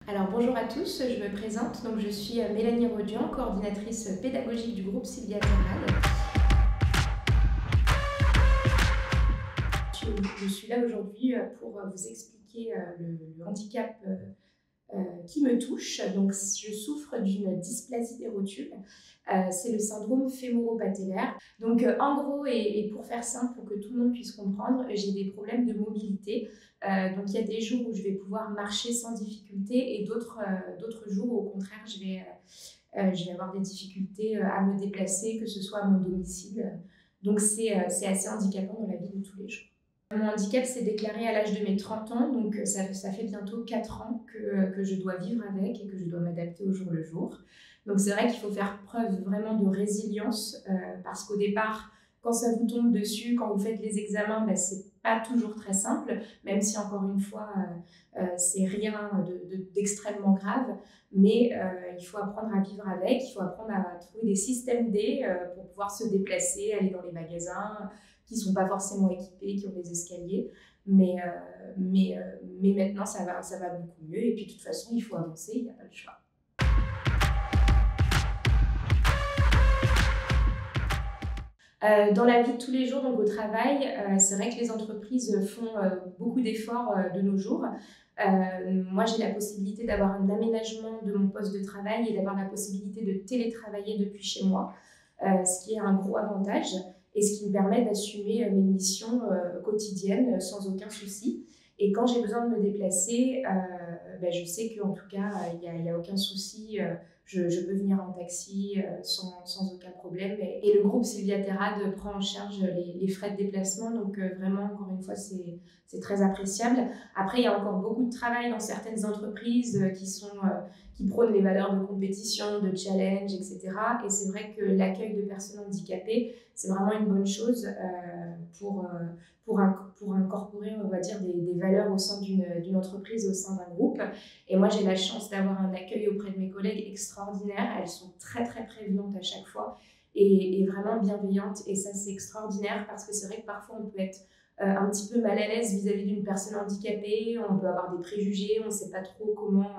Alors bonjour à tous, je me présente, donc je suis Mélanie Rodian, coordinatrice pédagogique du groupe Sylvia Terral. Je suis là aujourd'hui pour vous expliquer le handicap qui me touche. Donc je souffre d'une dysplasie des rotules, c'est le syndrome fémoro-patellaire. Donc en gros, et pour faire simple, pour que tout le monde puisse comprendre, j'ai des problèmes de mobilité. Donc il y a des jours où je vais pouvoir marcher sans difficulté et d'autres jours où au contraire je vais avoir des difficultés à me déplacer, que ce soit à mon domicile. Donc c'est assez handicapant dans la vie de tous les jours. Mon handicap s'est déclaré à l'âge de mes 30 ans, donc ça fait bientôt 4 ans que je dois vivre avec et que je dois m'adapter au jour le jour. Donc c'est vrai qu'il faut faire preuve vraiment de résilience parce qu'au départ, quand ça vous tombe dessus, quand vous faites les examens, c'est pas toujours très simple, même si encore une fois, c'est rien d'extrêmement grave, mais il faut apprendre à vivre avec, il faut apprendre à trouver des systèmes D pour pouvoir se déplacer, aller dans les magasins, qui ne sont pas forcément équipés, qui ont des escaliers. Mais, euh, mais, euh, mais maintenant, ça va beaucoup mieux. Et puis, de toute façon, il faut avancer, il n'y a pas le choix. Dans la vie de tous les jours, donc au travail, c'est vrai que les entreprises font beaucoup d'efforts de nos jours. Moi, j'ai la possibilité d'avoir un aménagement de mon poste de travail et d'avoir la possibilité de télétravailler depuis chez moi, ce qui est un gros avantage et ce qui me permet d'assumer mes missions quotidiennes sans aucun souci. Et quand j'ai besoin de me déplacer, je sais qu'en tout cas, il y a aucun souci. Je peux venir en taxi sans aucun problème. Et le groupe Sylvia Terrade prend en charge les frais de déplacement. Donc vraiment, encore une fois, c'est très appréciable. Après, il y a encore beaucoup de travail dans certaines entreprises qui prônent les valeurs de compétition, de challenge, etc. Et c'est vrai que l'accueil de personnes handicapées, c'est vraiment une bonne chose pour incorporer, on va dire, des valeurs au sein d'une entreprise, au sein d'un groupe. Et moi, j'ai la chance d'avoir un accueil auprès de mes collègues extraordinaire. Elles sont très, très prévenantes à chaque fois et vraiment bienveillantes. Et ça, c'est extraordinaire parce que c'est vrai que parfois, on peut être un petit peu mal à l'aise vis-à-vis d'une personne handicapée. On peut avoir des préjugés, on ne sait pas trop comment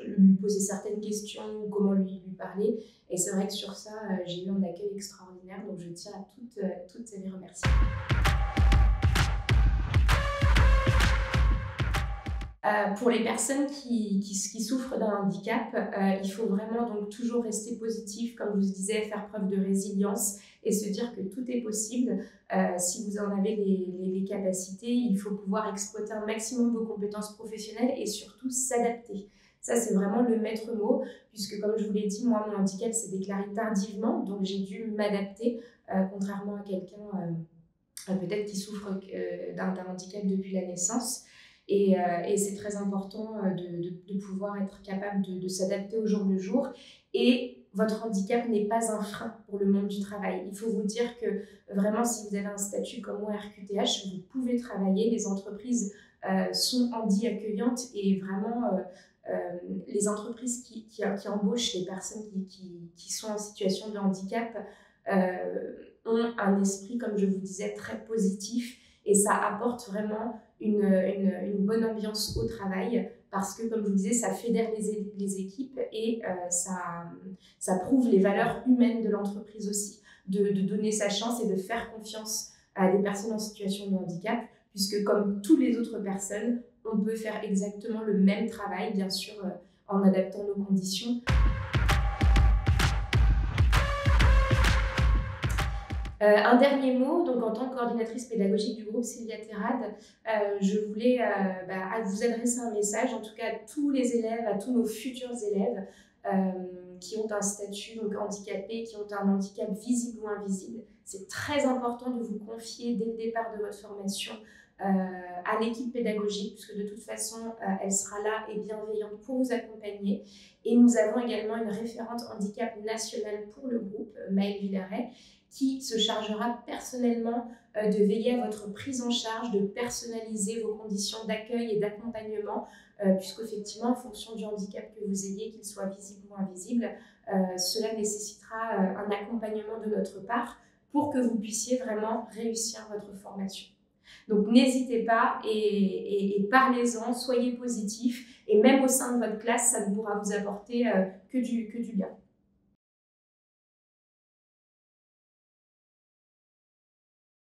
lui poser certaines questions ou comment lui parler. Et c'est vrai que sur ça, j'ai eu un accueil extraordinaire. Donc, je tiens à toutes les remercier. Pour les personnes qui souffrent d'un handicap, il faut vraiment donc toujours rester positif, comme je vous disais, faire preuve de résilience et se dire que tout est possible. Si vous en avez les capacités, il faut pouvoir exploiter un maximum vos compétences professionnelles et surtout s'adapter. Ça, c'est vraiment le maître mot, puisque comme je vous l'ai dit, moi, mon handicap s'est déclaré tardivement, donc j'ai dû m'adapter, contrairement à quelqu'un peut-être qui souffre d'un handicap depuis la naissance. Et c'est très important de pouvoir être capable de s'adapter au jour le jour. Et votre handicap n'est pas un frein pour le monde du travail. Il faut vous dire que vraiment, si vous avez un statut comme ORQTH, vous pouvez travailler. Les entreprises sont handi-accueillantes et vraiment, les entreprises qui embauchent les personnes qui sont en situation de handicap ont un esprit, comme je vous disais, très positif et ça apporte vraiment une bonne ambiance au travail parce que, comme je vous disais, ça fédère les équipes et ça prouve les valeurs humaines de l'entreprise aussi, de donner sa chance et de faire confiance à des personnes en situation de handicap, puisque comme toutes les autres personnes, on peut faire exactement le même travail, bien sûr, en adaptant nos conditions. Un dernier mot, donc en tant que coordinatrice pédagogique du groupe Sylvia Terrade, je voulais vous adresser un message, en tout cas à tous les élèves, à tous nos futurs élèves qui ont un statut donc handicapé, qui ont un handicap visible ou invisible. C'est très important de vous confier dès le départ de votre formation à l'équipe pédagogique, puisque de toute façon, elle sera là et bienveillante pour vous accompagner. Et nous avons également une référente handicap nationale pour le groupe, Maëlle Villaret, qui se chargera personnellement de veiller à votre prise en charge, de personnaliser vos conditions d'accueil et d'accompagnement, puisqu'effectivement, en fonction du handicap que vous ayez, qu'il soit visible ou invisible, cela nécessitera un accompagnement de notre part pour que vous puissiez vraiment réussir votre formation. Donc n'hésitez pas et parlez-en, soyez positifs et et même au sein de votre classe, ça ne pourra vous apporter que du bien.